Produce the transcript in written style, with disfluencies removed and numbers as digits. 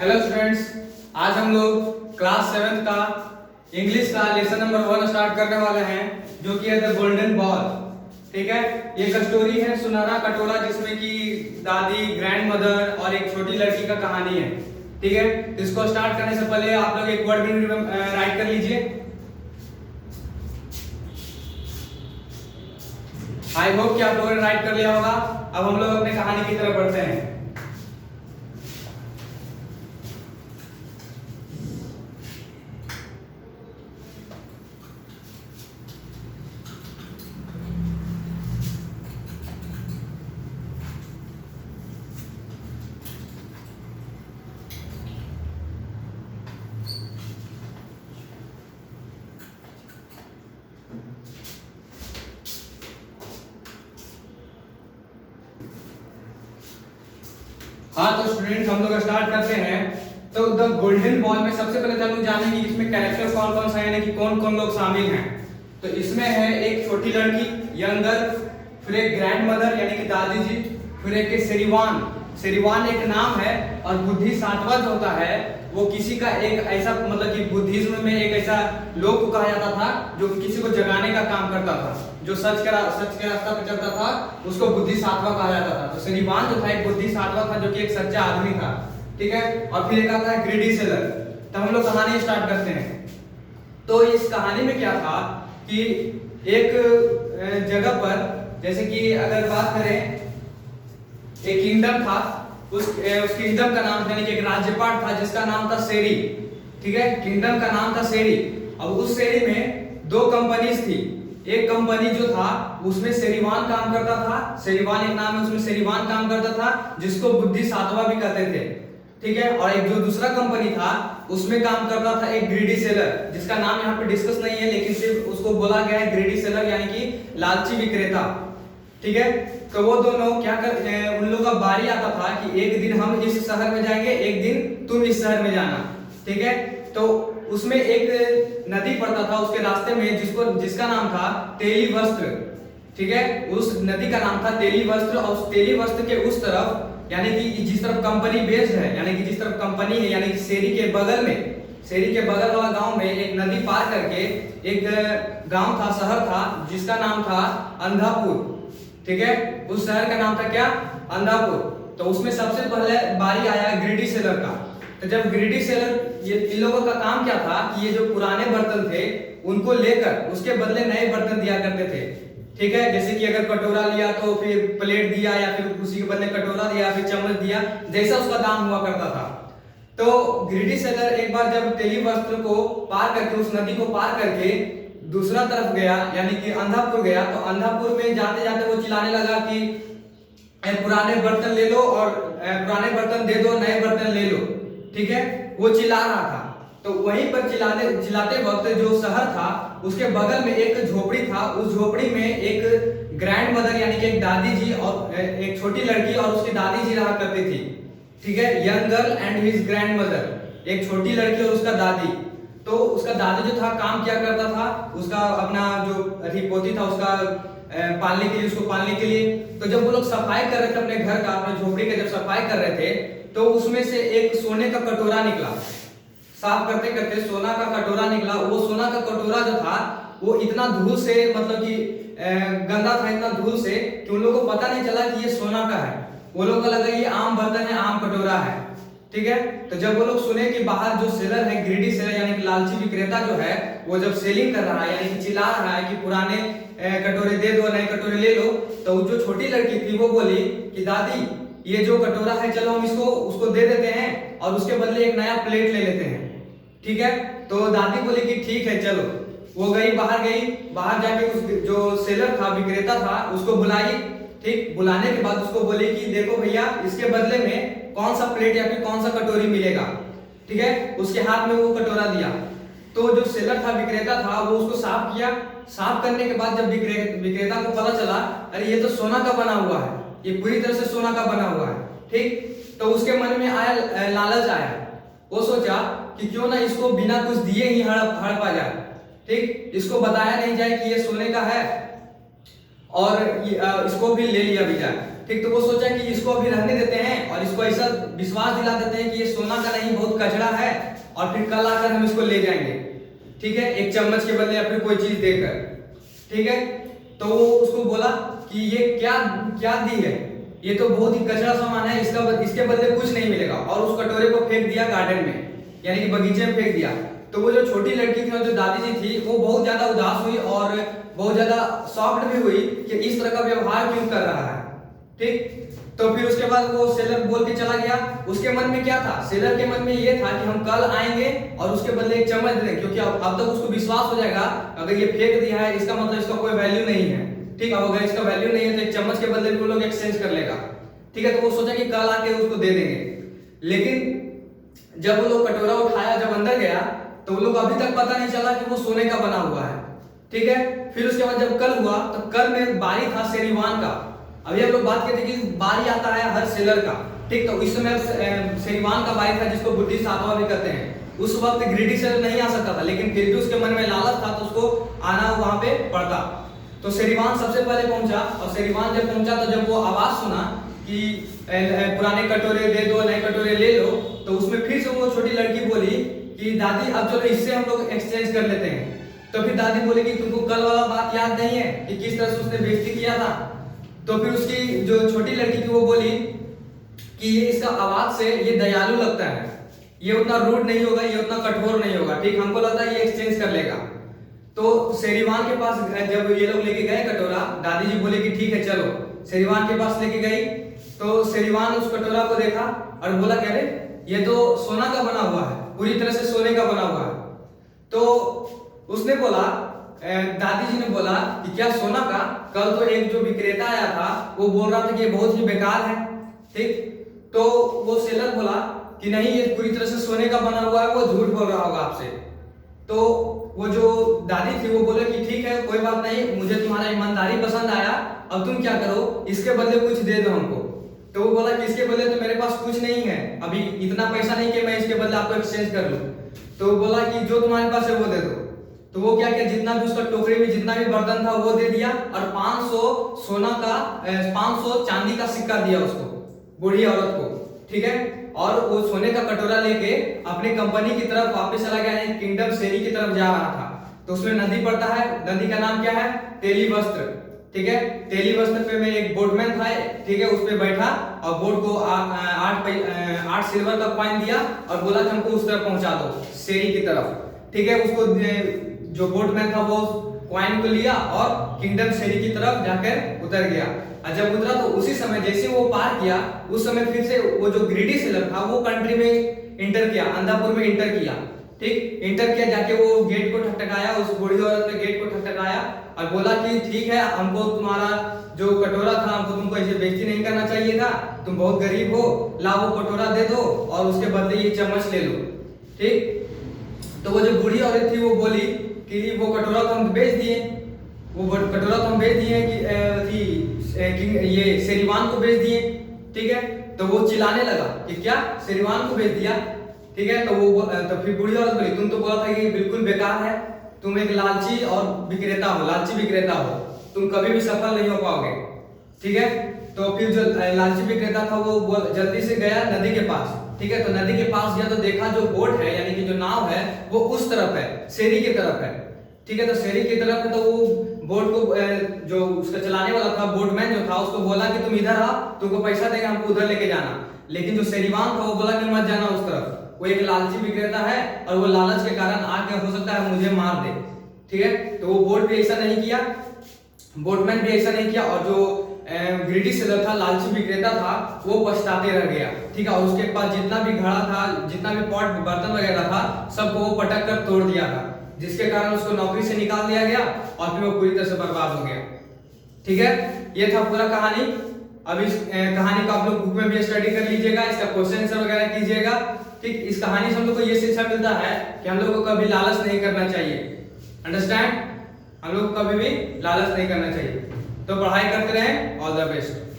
Hello students, आज हम लोग क्लास 7 का इंग्लिश का लेसन नंबर 1 स्टार्ट करने वाले हैं, जो कि है द गोल्डन बॉल। ठीक है, ये एक स्टोरी है सुनहरा कटोरा, जिसमें कि दादी, ग्रैंड मदर और एक छोटी लड़की का कहानी है। ठीक है, इसको स्टार्ट करने से पहले आप लोग एक वर्ड राइट कर लीजिए। आई होप कि आप लोगों ने राइट कर लिया होगा। अब हम लोग अपने कहानी की तरफ बढ़ते हैं। हाँ, तो स्टूडेंट्स हम लोग स्टार्ट करते हैं। तो द गोल्डन बॉल में सबसे पहले तो हम लोग जानेंगे कि इसमें कैरेक्टर कौन कौन सा है, यानी कि कौन कौन लोग शामिल हैं। तो इसमें है एक छोटी लड़की, यंग गर्ल, फिर एक ग्रैंड मदर यानी कि दादी जी, फिर एक शेरीवान। शेरीवान एक नाम है, और बुद्धि सातवां जो होता है वो किसी का एक ऐसा, मतलब कि बुद्धिज्म में एक ऐसा लोग को कहा जाता था जो किसी को जगाने का काम करता था, जो सच के रास्ता पे चलता था, उसको बुद्धि सातवां कहा जाता था। तो शेरीवान जो था एक बुद्धि सातवां था, जो कि एक सच्चा आदमी था। ठीक है, और फिर एक आता है ग्रीडी सेलर। तो हम लोग कहानी स्टार्ट करते हैं। तो इस कहानी में क्या था कि एक जगह पर, जैसे कि अगर बात करें, एक किंगडम था। उस किंगडम का नाम, यानी कि एक राज्यपाट था जिसका नाम था शेरी। ठीक है, किंगडम का नाम था शेरी। अब उस शेरी में दो कंपनीज थी। एक कंपनी जो था उसमें शेरीवान काम करता था, शेरीवान एक नाम है, उसमें शेरीवान काम करता था, जिसको बुद्धि सातवां भी कहते थे। ठीक है, और एक जो दूसरा कंपनी था उसमें काम करता था एक ग्रीडी सेलर, जिसका नाम यहाँ पे डिस्कस नहीं है, लेकिन सिर्फ उसको बोला गया है ग्रीडी सेलर, यानी कि लालची विक्रेता। ठीक है, तो वो दोनों क्या करते हैं, उन लोगों का बारी आता था कि एक दिन हम इस शहर में जाएंगे, एक दिन तुम इस शहर में जाना। ठीक है, तो उसमें एक नदी पड़ता था उसके रास्ते में, जिसका नाम था तेली वस्त्र। ठीक है, उस नदी का नाम था तेली वस्त्र, और उस तेली वस्त्र के उस तरफ, यानी कि जिस तरफ कंपनी बेस्ड है, यानी कि जिस तरफ कंपनी है, यानी कि शेरी के बगल में, शेरी के बगल वाला गांव में एक नदी पार करके एक गांव था, शहर था, जिसका नाम था अंधापुर। ठीक है, उस शहर का नाम था क्या? अंधापुर। तो उसमें सबसे पहले बारी आया ग्रीडी सेलर का। तो जब ग्रीडी सेलर, ये इन लोगों का काम क्या था कि ये जो पुराने बर्तन थे उनको लेकर उसके बदले नए बर्तन दिया करते थे। ठीक है, जैसे कि अगर कटोरा लिया तो फिर प्लेट दिया, या फिर उसी के बदले कटोरा दिया, फिर चम्मच दिया, जैसा उसका दाम हुआ करता था। तो ग्रीडी सेलर एक बार जब तेली वस्त्र को पार करके, उस नदी को पार करके दूसरा तरफ गया, यानी कि अंधापुर गया, तो अंधापुर में जाते जाते वो चिल्लाने लगा कि पुराने बर्तन ले लो, और पुराने बर्तन दे दो, नए बर्तन ले लो। ठीक है, वो चिल्ला रहा था। तो वहीं पर चिल्लाते वक्त जो शहर था उसके बगल में एक झोपड़ी था। उस झोपड़ी में एक ग्रैंड मदर, यानी कि एक दादी जी, और एक छोटी लड़की और उसकी दादी जी रहा करती थी। ठीक है, young girl and his grand mother, एक छोटी लड़की और उसका दादी। तो उसका दादी जो था काम क्या करता था, उसका अपना जो पोती था उसका पालने के लिए, उसको पालने के लिए। तो जब वो लोग सफाई कर रहे थे अपने घर का, अपने झोपड़ी का जब सफाई कर रहे थे, तो उसमें से एक सोने का कटोरा निकला। साफ करते करते सोना का कटोरा निकला। वो सोना का कटोरा जो था वो इतना धूल से, मतलब कि गंदा था, इतना धूल से कि उन लोगों को पता नहीं चला कि ये सोना का है। वो लोग को लगा ये आम बर्तन है, आम कटोरा है। ठीक है, तो जब वो लोग सुने कि बाहर जो सेलर है, ग्रीडी सेलर यानी कि लालची विक्रेता जो है, वो जब सेलिंग कर रहा है, यानी कि चिल्ला रहा है कि पुराने कटोरे दे दो, नए कटोरे ले लो, तो जो छोटी लड़की थी वो बोली कि दादी, ये जो कटोरा है, चलो हम उसको दे देते हैं, और उसके बदले एक नया प्लेट ले लेते हैं। ठीक है, तो दादी बोली कि ठीक है चलो। वो बाहर जाके उस जो सेलर था, विक्रेता था, उसको बुलाई। ठीक, बुलाने के बाद उसको बोली कि देखो भैया, इसके बदले में कौन सा प्लेट या फिर कौन सा कटोरी मिलेगा। ठीक है, उसके हाथ में वो कटोरा दिया। तो जो सेलर था, विक्रेता था, वो उसको साफ किया। साफ करने के बाद जब विक्रेता को पता चला, अरे ये तो सोना का बना हुआ है, ये पूरी तरह से सोना का बना हुआ है। ठीक, तो उसके मन में आया, लालच आया। वो सोचा कि क्यों ना इसको बिना कुछ दिए ही हड़पा जाए। ठीक, इसको बताया नहीं जाए कि ये सोने का है, और इसको भी ले लिया भी जाए। ठीक, तो वो सोचा कि इसको अभी रहने देते हैं और इसको ऐसा विश्वास दिला देते हैं कि ये सोना का नहीं बहुत कचरा है और फिर कल आकर हम इसको ले जाएंगे, ठीक है, एक चम्मच के बदले या फिर कोई चीज देकर, ठीक है। तो वो उसको बोला कि ये क्या क्या दी है, ये तो बहुत ही कचरा सामान है, इसके बदले कुछ नहीं मिलेगा, और उस कटोरे को फेंक दिया गार्डन में, यानी कि बगीचे में फेंक दिया। तो वो जो छोटी लड़की थी और जो दादी जी थी वो बहुत ज्यादा उदास हुई और बहुत ज्यादा शॉक्ड भी हुई कि इस तरह का व्यवहार क्यों कर रहा है, ठीक। तो फिर उसके बाद वो सेलर बोल के चला गया। उसके मन में क्या था, सेलर के मन में ये था कि हम कल आएंगे और उसके बदले एक चम्मच देंगे, क्योंकि अब तक उसको विश्वास हो जाएगा अगर ये फेंक दिया है इसका मतलब इसका कोई वैल्यू नहीं है, ठीक। अब अगर इसका वैल्यू नहीं है तो एक चम्मच के बदले भी वो लोग एक्सचेंज कर लेगा, ठीक है। तो वो सोचा कि कल आके उसको दे देंगे। लेकिन जब वो लोग कटोरा उठाया, जब अंदर गया तो वो लोग अभी तक पता नहीं चला कि वो सोने का बना हुआ है, ठीक है। फिर उसके बाद जब कल हुआ तो कल में बारी था शेरीवान का। अभी हम लोग बात करते हैं कि बारी आता है हर सेलर का, ठीक। तो इस समय शेरीवान का बारी था जिसको बुद्धिस्ट आत्मा भी कहते हैं। उस वक्त ग्रीडी सेलर नहीं आ सकता था, लेकिन फिर भी उसके मन में लालच था तो उसको आना वहां पे पड़ता। तो शेरीवान सबसे पहले पहुंचा और शेरीवान जब पहुंचा तो जब वो आवाज सुना कि पुराने कटोरे दे दो, नए कटोरे ले लो, तो उसमें फिर से वो छोटी लड़की बोली कि दादी अब चलो इससे हम लोग एक्सचेंज कर लेते हैं। तो फिर दादी बोली कि तुमको कल वाला बात याद नहीं है कि किस तरह से उसने बेइज्जती किया था। तो फिर उसकी जो छोटी लड़की थी वो बोली कि ये इसका आवाज से ये दयालु लगता है, ये उतना रूड नहीं होगा, ये उतना कठोर नहीं होगा, ठीक, हमको लगता है ये एक्सचेंज कर लेगा। तो शेरीवान के पास जब ये लोग लेके गए कटोरा, दादी जी बोले कि ठीक है चलो। शेरीवान के पास लेके गई तो शेरीवान उस कटोरा को देखा और बोला कि अरे ये तो सोना का बना हुआ है, पूरी तरह से सोने का बना हुआ है। तो उसने बोला, दादी जी ने बोला कि क्या सोना का? कल तो एक जो विक्रेता आया था वो बोल रहा था कि ये बहुत ही बेकार है, ठीक। तो वो सेलर बोला कि नहीं ये पूरी तरह से सोने का बना हुआ है, वो झूठ बोल रहा होगा आपसे। तो वो जो दादी थी वो बोले कि ठीक है कोई बात नहीं, मुझे तुम्हारा ईमानदारी पसंद आया, अब तुम क्या करो इसके बदले कुछ दे दो हमको। तो वो बोला कि इसके बदले तो मेरे पास कुछ नहीं है, अभी इतना पैसा नहीं कि मैं इसके बदले आपको एक्सचेंज कर लूं। तो वो बोला कि जो तुम्हारे पास है वो दे दो। तो वो क्या किया, जितना भी उसका टोकरी में जितना भी बर्तन था वो दे दिया और 500 सोना का 500 चांदी का सिक्का दिया उसको, बूढ़ी औरत को, ठीक है। और वो सोने का कटोरा लेके अपनी कंपनी की तरफ वापस चला गया, किंगडम शेरी की तरफ जा रहा था। तो उसमें नदी पड़ता है, नदी का नाम क्या है, तेली वस्त्र, ठीक है। तेली वस्त्र पे में एक बोटमैन था, ठीक है, उस पे बैठा और बोट को 8 सिल्वर का कॉइन दिया और बोला कि हमको उस तरफ पहुंचा दो शेरी की तरफ, ठीक है। उसको जो बोटमैन था वो कॉइन को लिया और किंगडम शेरी की तरफ जाकर उतर गया। और जब उतरा तो उसी समय जैसे वो पार किया उस समय फिर से वो जो ग्रीडी सेलर था वो कंट्री में इंटर किया, अंधापुर में इंटर किया, ठीक। इंटर किया, जाके वो गेट को ठकठकाया, उस बूढ़ी औरत ने गेट को ठकठकाया और बोला कि ठीक है हमको तुम्हारा जो कटोरा था हमको तुमको ऐसे बेइज्जती नहीं करना चाहिए था, तुम बहुत गरीब हो, ला वो कटोरा दे दो और उसके बदले ये चम्मच ले लो, ठीक। तो वो जो बूढ़ी औरत थी वो बोली कि वो कटोरा तो हम बेच दिए, वो कटोरा तो हम बेच दिए कि ये शेरीवान को बेच दिए, ठीक है। तो वो चिल्लाने लगा कि क्या शेरीवान को बेच दिया, ठीक है। तो फिर बूढ़ी औरत बोली तुम तो बोला था कि बिल्कुल बेकार है, तुम एक लालची और विक्रेता हो, लालची विक्रेता हो, तुम कभी भी सफल नहीं हो पाओगे, ठीक है। तो फिर जो लालची विक्रेता था वो जल्दी से गया नदी के पास, ठीक है। तो नदी के पास गया तो देखा जो बोट है यानी कि जो नाव है वो उस तरफ है, शेरी की तरफ है, ठीक है। तो शेरी की तरफ है तो वो बोट को जो उसका चलाने वाला था, बोटमैन जो था, उसको बोला कि तुम इधर आओ, तुमको पैसा देंगे, हमको उधर लेके जाना। लेकिन जो शेरीवान था वो बोला कि मत जाना उस तरफ, वो एक लालची विक्रेता है और वो लालच के कारण आके हो सकता है मुझे मार दे, ठीक है। तो वो बोट भी ऐसा नहीं किया, बोटमैन भी ऐसा नहीं किया और जो ग्रीडी सेलर था, लालची विक्रेता था, वो पछताते रह गया, ठीक है। और उसके पास जितना भी घड़ा था, जितना भी पॉट बर्तन वगैरह था, सबको वो पटक कर तोड़ दिया था, जिसके कारण उसको नौकरी से निकाल दिया गया और फिर वो पूरी तरह से बर्बाद हो गया, ठीक है। ये था पूरा कहानी। अब इस कहानी को आप लोग बुक में भी स्टडी कर लीजिएगा, इसका क्वेश्चन आंसर वगैरह कीजिएगा, ठीक। इस कहानी से हम लोग को ये शिक्षा मिलता है कि हम लोग को कभी लालच नहीं करना चाहिए, अंडरस्टैंड, हम लोग को कभी भी लालच नहीं करना चाहिए। तो पढ़ाई करते रहें, ऑल द बेस्ट।